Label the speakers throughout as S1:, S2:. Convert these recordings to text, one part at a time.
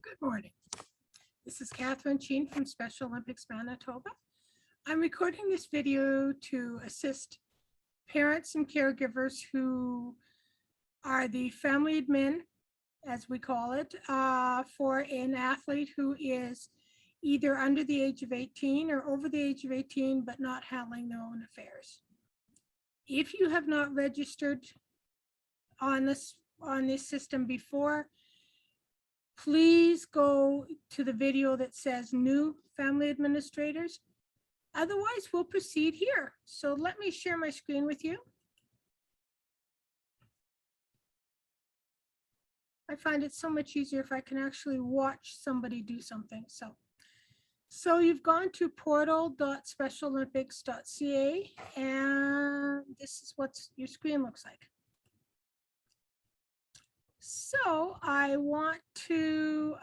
S1: Good morning. This is Catherine Cheen from Special Olympics Manitoba. I'm recording this video to assist parents and caregivers who are the family admin, as we call it, for an athlete who is either under the age of 18 or over the age of 18, but not handling their own affairs. If you have not registered on this system before, please go to the video that says new family administrators. Otherwise, we'll proceed here. So let me share my screen with you. I find it so much easier if I can actually watch somebody do something. So you've gone to portal.specialolympics.ca, and this is what your screen looks like. So I want to,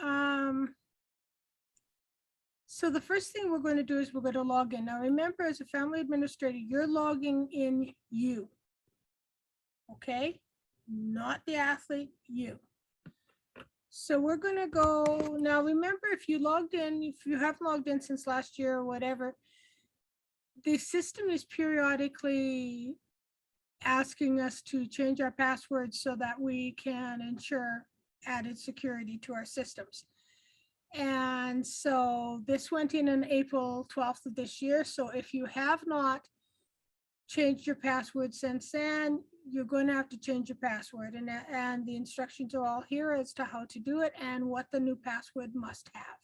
S1: so the first thing we're going to do is we're going to log in. Now remember, as a family administrator, you're logging in you, okay? Not the athlete, you. So we're going to go, now remember, if you haven't logged in since last year or whatever, the system is periodically asking us to change our passwords so that we can ensure added security to our systems. And so this went in on April 12th of this year. So if you have not changed your password since then, you're going to have to change your password. And the instructions are all here as to how to do it and what the new password must have.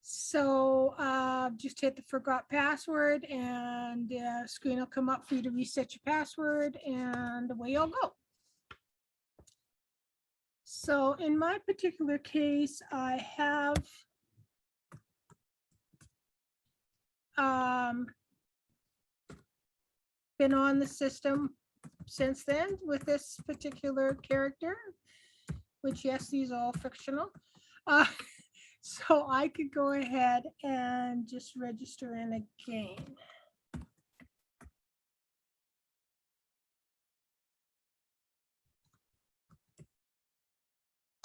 S1: So just hit the forgot password and the screen will come up for you to reset your password, and away you'll go. So in my particular case, I have been on the system since then with this particular character, which, yes, these are all fictional. So I could go ahead and just register in again.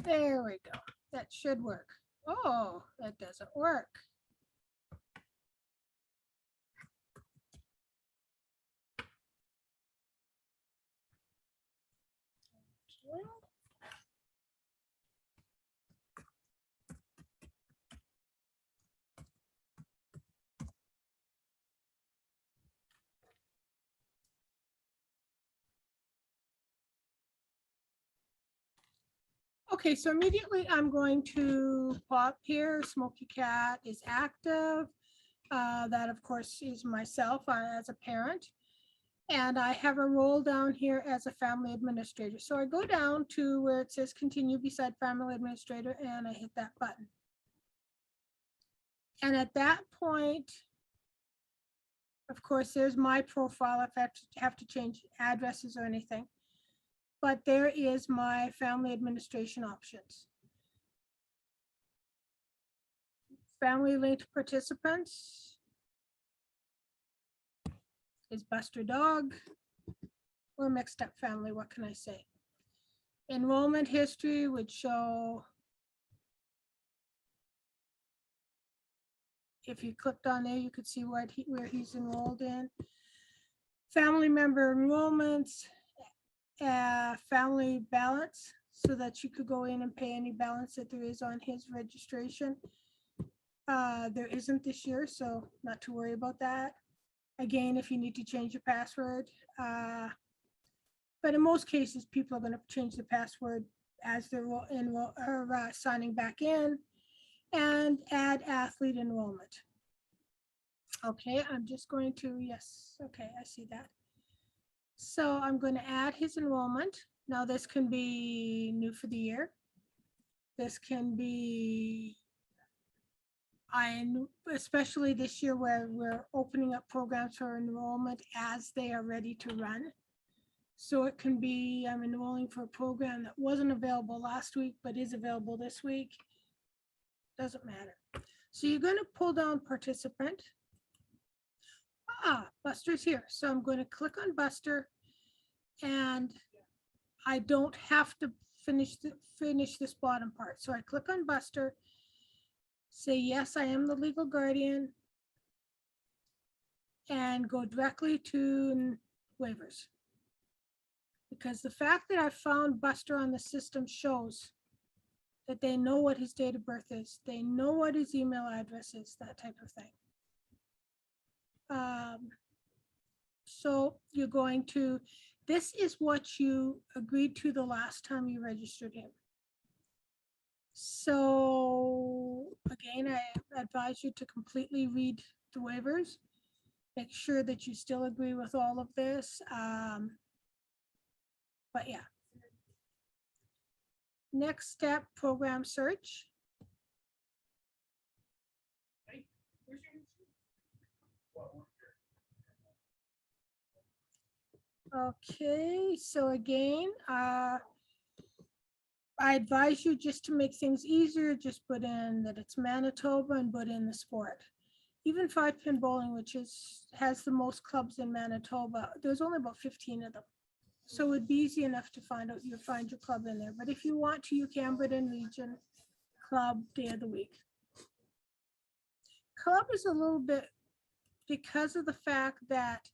S1: There we go. That should work. Oh, that doesn't work. Okay. Okay, so immediately I'm going to pop here. Smoky Cat is active. That, of course, is myself as a parent. And I have a role down here as a family administrator. So I go down to where it says continue beside family administrator, and I hit that button. And at that point, of course, there's my profile if I have to change addresses or anything. But there is my family administration options. Family linked participants is Buster Dog. We're a mixed up family, what can I say? Enrollment history would show, if you clicked on there, you could see where he's enrolled in. Family member enrollments, family balance, so that you could go in and pay any balance that there is on his registration. There isn't this year, so not to worry about that. Again, if you need to change your password, but in most cases, people are going to change the password as they're signing back in, and add athlete enrollment. Okay, I'm just going to, yes, okay, I see that. So I'm going to add his enrollment. Now this can be new for the year. This can be, especially this year where we're opening up programs for enrollment as they are ready to run. So it can be, I'm enrolling for a program that wasn't available last week, but is available this week. Doesn't matter. So you're going to pull down participant. Buster's here. So I'm going to click on Buster, and I don't have to finish this bottom part. So I click on Buster, say, yes, I am the legal guardian, and go directly to waivers. Because the fact that I found Buster on the system shows that they know what his date of birth is. They know what his email address is, that type of thing. So you're going to, this is what you agreed to the last time you registered him. So again, I advise you to completely read the waivers. Make sure that you still agree with all of this. But yeah. Next step, program search. Okay, so again, I advise you just to make things easier, just put in that it's Manitoba and put in the sport. Even 5-pin bowling, which has the most clubs in Manitoba, there's only about 15 of them. So it would be easy enough to find your club in there. But if you want to, you can put in region, club, day of the week. Club is a little bit because of the fact that,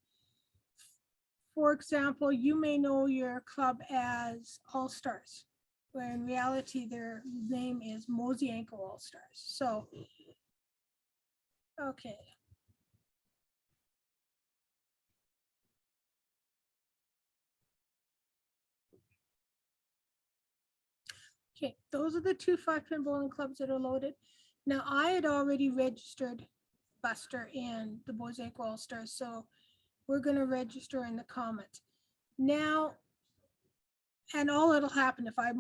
S1: for example, you may know your club as All Stars, where in reality their name is Mosaic All Stars. So, okay. Okay, those are the 2 5-pin bowling clubs that are loaded. Now, I had already registered Buster in the Mosaic All Stars, so we're going to register in the comments. Now, and all that'll happen if I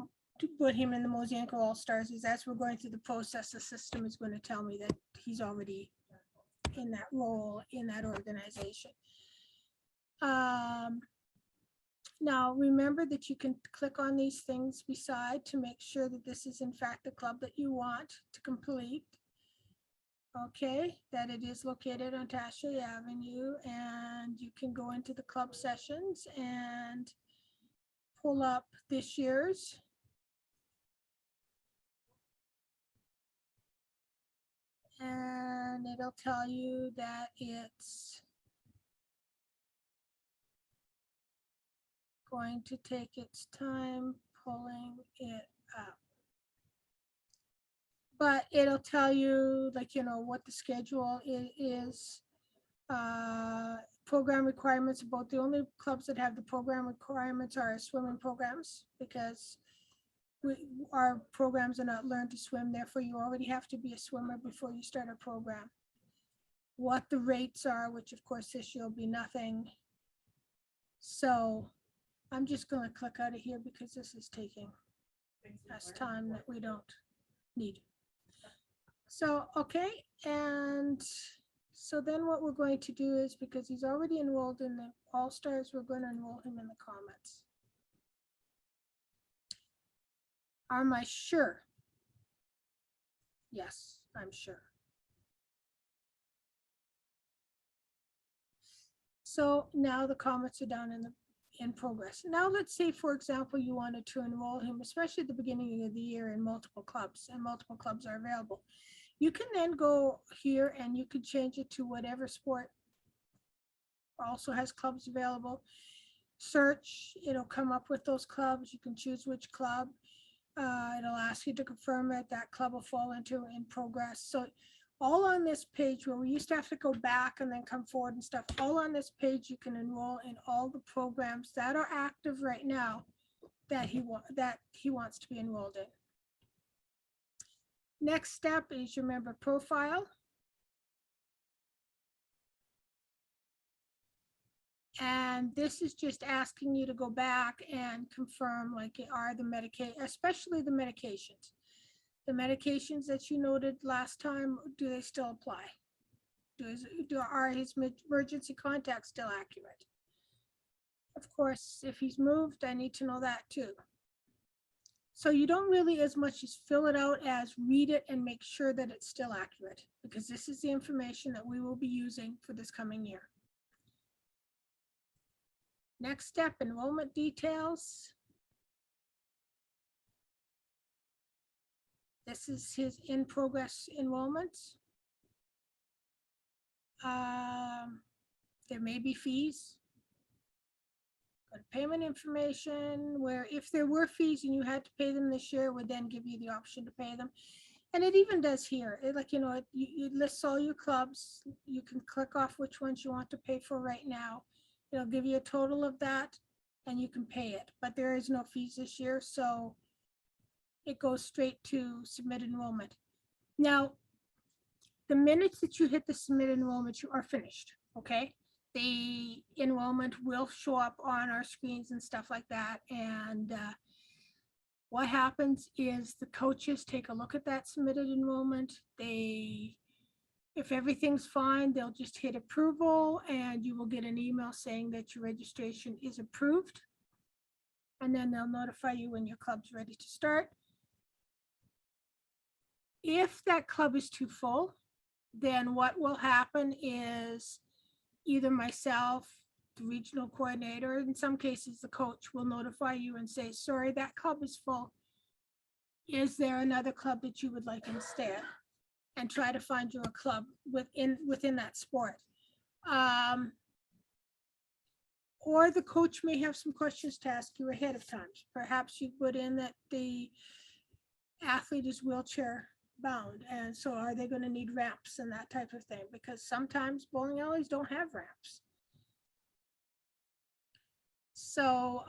S1: put him in the Mosaic All Stars is as we're going through the process, the system is going to tell me that he's already in that role in that organization. Now, remember that you can click on these things beside to make sure that this is in fact the club that you want to complete. Okay, that it is located on Tashley Avenue, and you can go into the club sessions and pull up this year's. And it'll tell you that it's going to take its time pulling it up. But it'll tell you, like, you know, what the schedule is, program requirements. About the only clubs that have the program requirements are swimming programs, because our programs are not learn to swim. Therefore, you already have to be a swimmer before you start a program. What the rates are, which of course this year will be nothing. So I'm just going to click out of here because this is taking us time that we don't need. So, okay, and so then what we're going to do is, because he's already enrolled in the All Stars, we're going to enroll him in the comments. Am I sure? Yes, I'm sure. So now the comments are down in progress. Now let's say, for example, you wanted to enroll him, especially at the beginning of the year, in multiple clubs, and multiple clubs are available. You can then go here and you could change it to whatever sport also has clubs available. Search, it'll come up with those clubs. You can choose which club. It'll ask you to confirm it. That club will fall into in progress. So all on this page, where we used to have to go back and then come forward and stuff, all on this page you can enroll in all the programs that are active right now that he wants to be enrolled in. Next step is your member profile. And this is just asking you to go back and confirm, like, are the medication, especially the medications. The medications that you noted last time, do they still apply? Are his emergency contacts still accurate? Of course, if he's moved, I need to know that too. So you don't really as much as fill it out as read it and make sure that it's still accurate, because this is the information that we will be using for this coming year. Next step, enrollment details. This is his in-progress enrollments. There may be fees. Go to payment information, where if there were fees and you had to pay them this year, it would then give you the option to pay them. And it even does here. It, like, you know, it lists all your clubs. You can click off which ones you want to pay for right now. It'll give you a total of that and you can pay it. But there is no fees this year, so it goes straight to submit enrollment. Now, the minute that you hit the submit enrollment, you are finished, okay? The enrollment will show up on our screens and stuff like that. And what happens is the coaches take a look at that submitted enrollment. If everything's fine, they'll just hit approval and you will get an email saying that your registration is approved. And then they'll notify you when your club's ready to start. If that club is too full, then what will happen is either myself, the regional coordinator, in some cases, the coach will notify you and say, sorry, that club is full. Is there another club that you would like instead? And try to find you a club within that sport. Or the coach may have some questions to ask you ahead of time. Perhaps you put in that the athlete is wheelchair bound, and so are they going to need ramps and that type of thing, because sometimes bowling alleys don't have ramps. So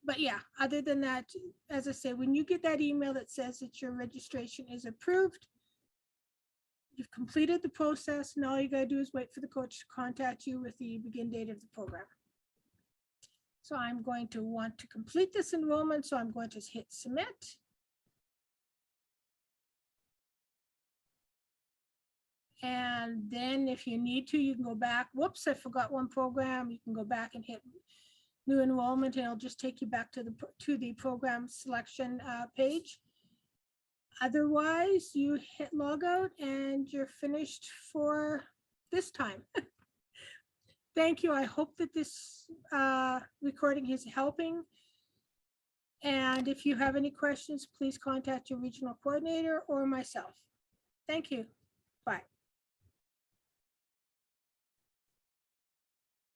S1: but yeah, other than that, as I say, when you get that email that says that your registration is approved, you've completed the process, and all you got to do is wait for the coach to contact you with the begin date of the program. So I'm going to want to complete this enrollment, so I'm going to hit submit. And then if you need to, you can go back. Whoops, I forgot one program. You can go back and hit new enrollment, and it'll just take you back to the program selection page. Otherwise, you hit log out and you're finished for this time. Thank you. I hope that this recording is helping. And if you have any questions, please contact your regional coordinator or myself. Thank you. Bye.